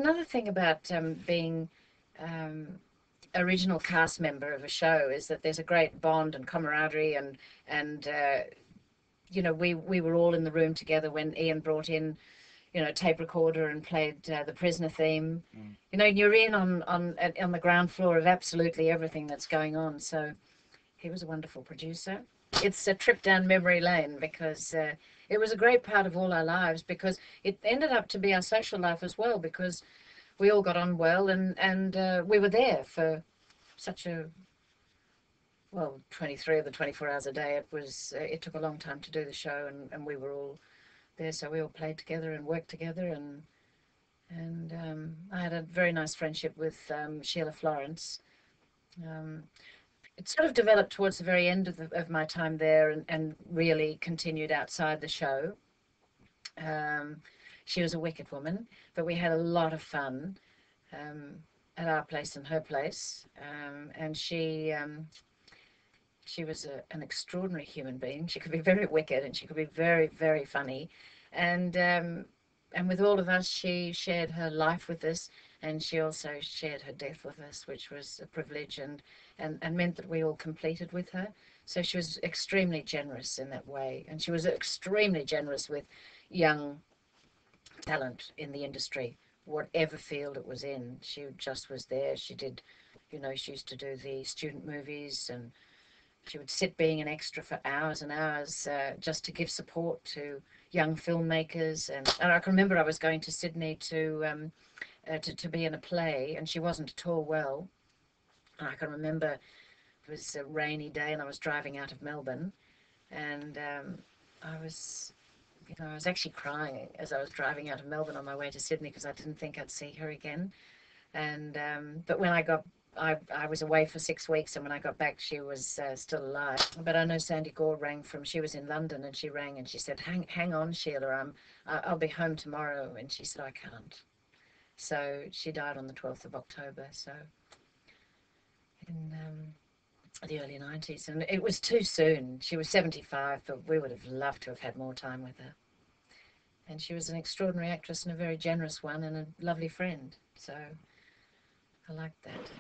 another thing about being original cast member of a show is that there's a great bond and camaraderie, and you know, we were all in the room together when Ian brought in, you know, tape recorder and played the Prisoner theme. You know, and you're in on the ground floor of absolutely everything that's going on. So he was a wonderful producer. It's a trip down memory lane because it was a great part of all our lives, because it ended up to be our social life as well, because we all got on well, and we were there for such a, well, 23 of the 24 hours a day. It was it took a long time to do the show, and we were all there, so we all played together and worked together, and I had a very nice friendship with Sheila Florence. Um, it sort of developed towards the very end of my time there, and really continued outside the show. Um, she was a wicked woman, but we had a lot of fun um, at our place and her place, and she was an extraordinary human being. She could be very wicked, and she could be very, very funny, and with all of us, she shared her life with us, and she also shared her death with us, which was a privilege, and meant that we all completed with her. So she was extremely generous in that way, and she was extremely generous with young talent in the industry, whatever field it was in. She just was there. She did, you know, she used to do the student movies, and she would sit being an extra for hours and hours, just to give support to young filmmakers. And I can remember I was going to Sydney to be in a play, and she wasn't at all well. And I can remember it was a rainy day, and I was driving out of Melbourne, and I was, you know, I was actually crying as I was driving out of Melbourne on my way to Sydney, because I didn't think I'd see her again. And but when I was away for 6 weeks, and when I got back, she was still alive. But I know Sandy Gore rang from, she was in London, and she rang and she said, hang on, Sheila, I'll be home tomorrow. And she said, I can't. So she died on the 12th of October, so in the early 90s. And it was too soon. She was 75, but we would have loved to have had more time with her. And she was an extraordinary actress, and a very generous one, and a lovely friend. So I liked that.